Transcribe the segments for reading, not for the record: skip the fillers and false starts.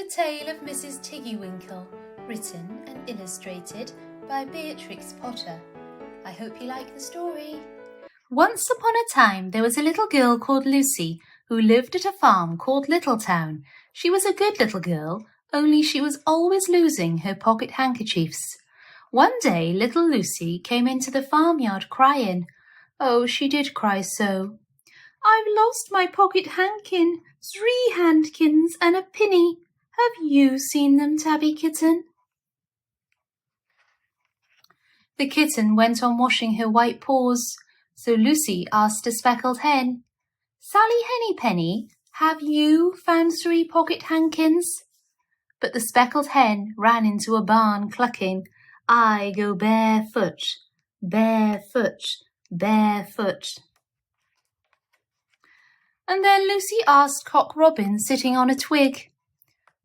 The Tale of Mrs Tiggy-Winkle, written and illustrated by Beatrix Potter. I hope you like the story. Once upon a time there was a little girl called Lucy who lived at a farm called Littletown. She was a good little girl, only she was always losing her pocket handkerchiefs. One day little Lucy came into the farmyard crying. Oh, she did cry so. I've lost my pocket handkin, 3 handkins and a penny. Have you seen them, Tabby Kitten? The kitten went on washing her white paws, so Lucy asked a speckled hen, Sally Hennypenny, have you found 3 pocket handkins? But the speckled hen ran into a barn clucking, I go barefoot, barefoot, barefoot. And then Lucy asked Cock Robin sitting on a twig.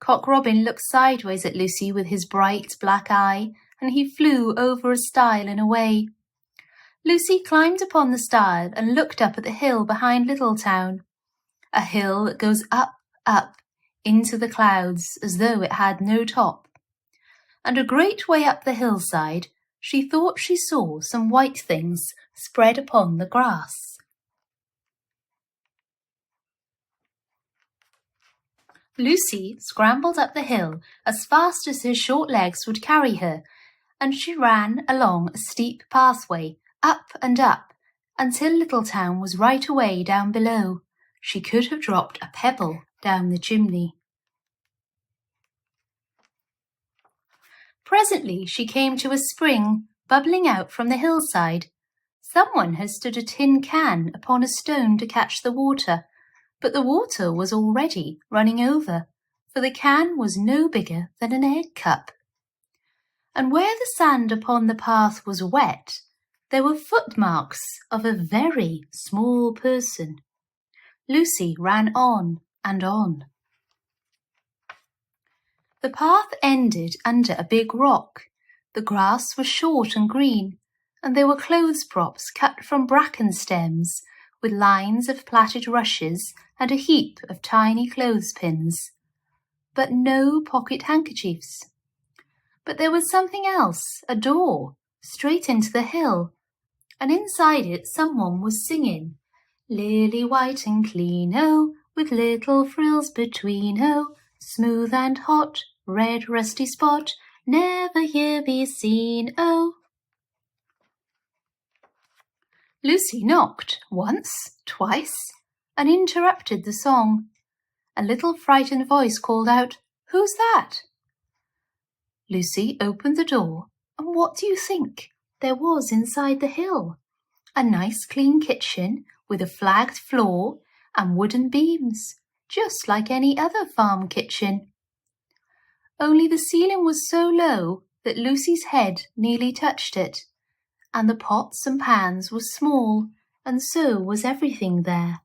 Cock Robin looked sideways at Lucy with his bright black eye, and he flew over a stile and away. Lucy climbed upon the stile and looked up at the hill behind Littletown, a hill that goes up, up, into the clouds as though it had no top. And a great way up the hillside, she thought she saw some white things spread upon the grass. Lucy scrambled up the hill as fast as her short legs would carry her, and she ran along a steep pathway, up, until Littletown was right away down below. She could have dropped a pebble down the chimney. Presently she came to a spring bubbling out from the hillside. Someone had stood a tin can upon a stone to catch the water, but the water was already running over, for the can was no bigger than an egg cup. And where the sand upon the path was wet, there were footmarks of a very small person. Lucy ran on and on. The path ended under a big rock. The grass was short and green, and there were clothes props cut from bracken stems, with lines of plaited rushes and a heap of tiny clothespins, but no pocket handkerchiefs. But there was something else, a door, straight into the hill, and inside it someone was singing, Lily white and clean, oh, with little frills between, oh, smooth and hot, red rusty spot, never here be seen, oh. Lucy knocked once, twice, and interrupted the song. A little frightened voice called out, Who's that? Lucy opened the door, and what do you think there was inside the hill? A nice clean kitchen with a flagged floor and wooden beams, just like any other farm kitchen. Only the ceiling was so low that Lucy's head nearly touched it, and the pots and pans were small, and so was everything there.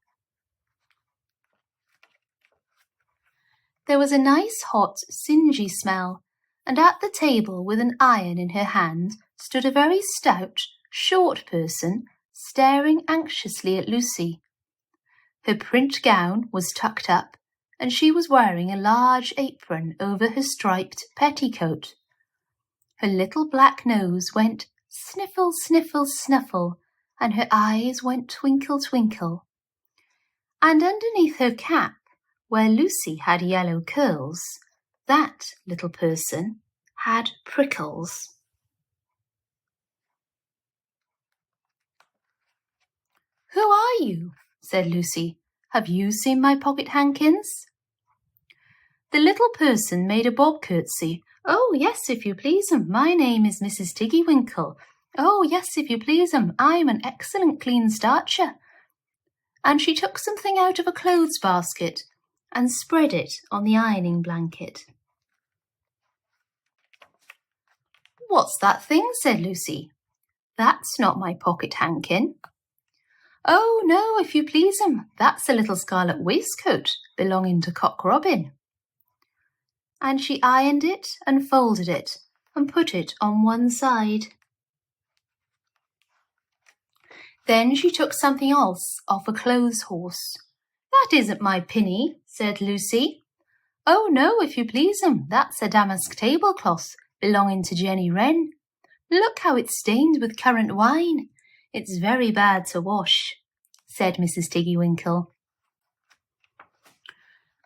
There was a nice hot, singy smell, and at the table with an iron in her hand stood a very stout, short person staring anxiously at Lucy. Her print gown was tucked up, and she was wearing a large apron over her striped petticoat. Her little black nose went sniffle, sniffle, snuffle, and her eyes went twinkle, twinkle. And underneath her cap, where Lucy had yellow curls, that little person had prickles. Who are you? Said Lucy. Have you seen my pocket handkins? The little person made a bob curtsy. Oh, yes, if you please, my name is Mrs Tiggy-Winkle. Oh, yes, if you please, I'm an excellent clean starcher. And she took something out of a clothes basket and spread it on the ironing blanket. What's that thing? Said Lucy. That's not my pocket handkin. Oh, no, if you please, that's a little scarlet waistcoat belonging to Cock Robin. And she ironed it and folded it and put it on one side. Then she took something else off a clothes horse. That isn't my pinny, said Lucy. "Oh, no, if you please'm, that's a damask tablecloth belonging to Jenny Wren. Look how it's stained with currant wine. It's very bad to wash," said Mrs. Tiggy-Winkle.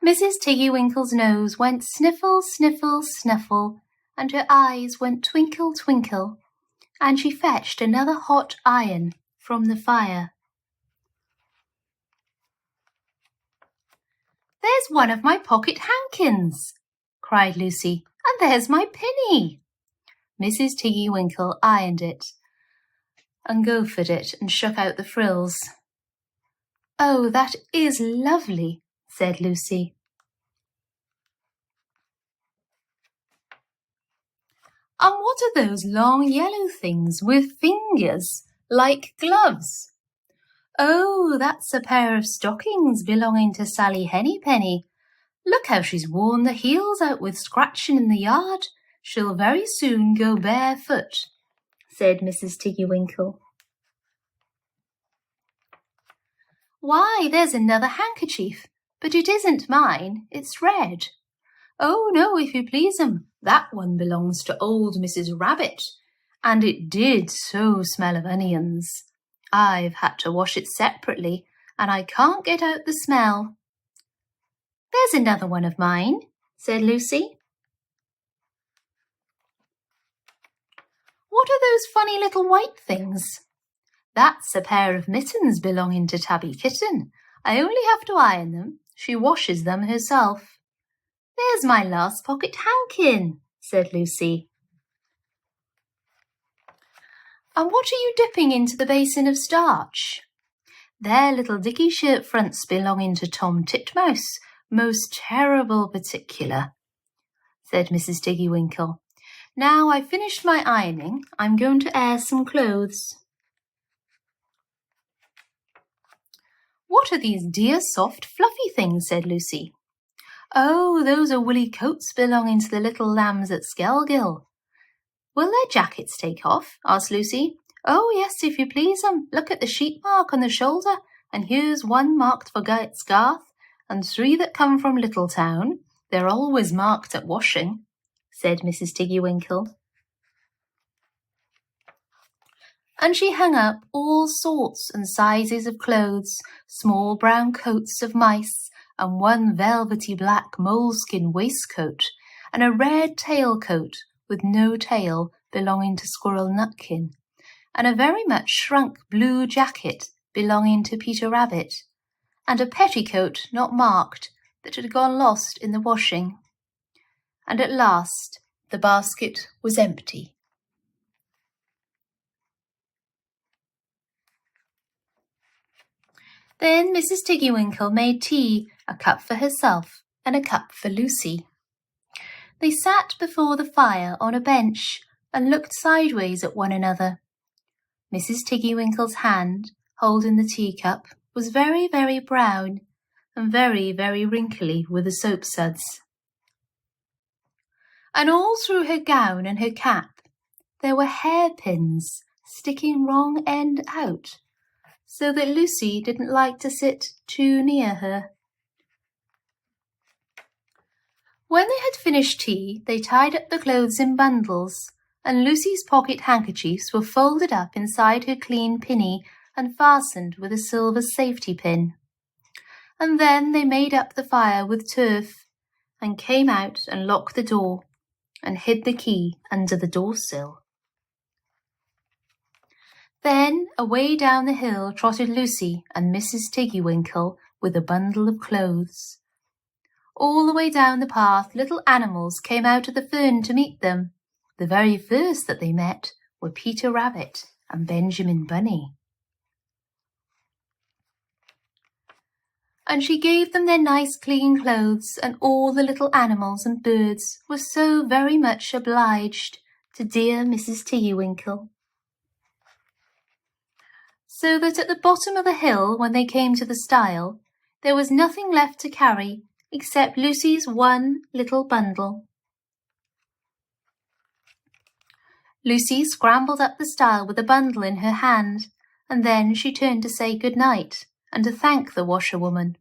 Mrs. Tiggy-Winkle's nose went sniffle, sniffle, snuffle, and her eyes went twinkle, twinkle, and she fetched another hot iron from the fire. "There's one of my pocket hankins," cried Lucy, "and there's my pinny." Mrs. Tiggy-Winkle ironed it and gophered it and shook out the frills. "Oh, that is lovely," said Lucy. "And what are those long yellow things with fingers like gloves?" "Oh, that's a pair of stockings belonging to Sally Hennypenny. Look how she's worn the heels out with scratching in the yard. She'll very soon go barefoot," said Mrs. Tiggy-Winkle. "Why, there's another handkerchief, but it isn't mine, it's red." "Oh, no, if you please'm, that one belongs to old Mrs. Rabbit, and it did so smell of onions. I've had to wash it separately, and I can't get out the smell." "There's another one of mine," said Lucy. "What are those funny little white things?" "That's a pair of mittens belonging to Tabby Kitten. I only have to iron them. She washes them herself." "There's my last pocket hankin," said Lucy. "And what are you dipping into the basin of starch?" "They're little dicky shirt fronts belonging to Tom Titmouse, most terrible particular," said Mrs. Tiggy-Winkle. "Now I've finished my ironing, I'm going to air some clothes." "What are these dear soft fluffy things?" said Lucy. "Oh, those are woolly coats belonging to the little lambs at Skelgill." "Will their jackets take off?" asked Lucy. "Oh, yes, if you please'm. Look at the sheep mark on the shoulder, and here's one marked for Scarth, and 3 that come from Littletown. They're always marked at washing," said Mrs. Tiggy-Winkle. And she hung up all sorts and sizes of clothes, small brown coats of mice, and one velvety black moleskin waistcoat, and a red tailcoat with no tail belonging to Squirrel Nutkin, and a very much shrunk blue jacket belonging to Peter Rabbit, and a petticoat not marked that had gone lost in the washing. And at last the basket was empty. Then Mrs. Tiggy-Winkle made tea, a cup for herself and a cup for Lucy. They sat before the fire on a bench and looked sideways at one another. Mrs. Tiggy-Winkle's hand, holding the teacup, was very, very brown and very, very wrinkly with the soap suds. And all through her gown and her cap there were hairpins sticking wrong end out, so that Lucy didn't like to sit too near her. When they had finished tea, they tied up the clothes in bundles, and Lucy's pocket handkerchiefs were folded up inside her clean pinny and fastened with a silver safety pin. And then they made up the fire with turf, and came out and locked the door, and hid the key under the door-sill. Then away down the hill trotted Lucy and Mrs. Tiggy-Winkle with a bundle of clothes. All the way down the path little animals came out of the fern to meet them. The very first that they met were Peter Rabbit and Benjamin Bunny. And she gave them their nice clean clothes, and all the little animals and birds were so very much obliged to dear Mrs. Tiggy-Winkle. So that at the bottom of the hill, when they came to the stile, there was nothing left to carry except Lucy's one little bundle. Lucy scrambled up the stile with the bundle in her hand, and then she turned to say good night and to thank the washerwoman.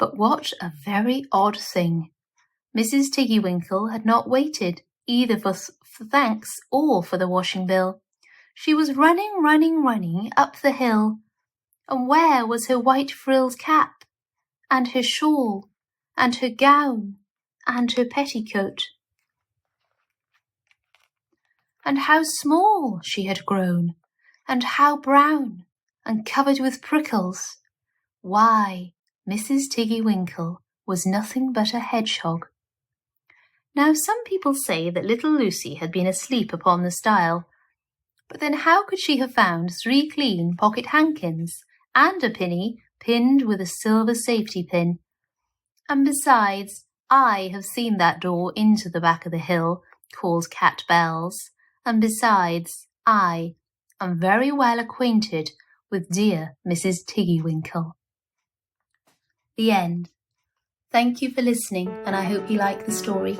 But what a very odd thing! Mrs. Tiggy-Winkle had not waited either for thanks or for the washing bill. She was running up the hill. And where was her white frilled cap, and her shawl, and her gown, and her petticoat? And how small she had grown, and how brown, and covered with prickles! Why, Mrs. Tiggy-Winkle was nothing but a hedgehog. Now some people say that little Lucy had been asleep upon the stile, but then how could she have found 3 clean pocket handkins and a penny pinned with a silver safety pin? And besides, I have seen that door into the back of the hill called Cat Bell's, and besides, I am very well acquainted with dear Mrs. Tiggy-Winkle. The end. Thank you for listening, and I hope you like the story.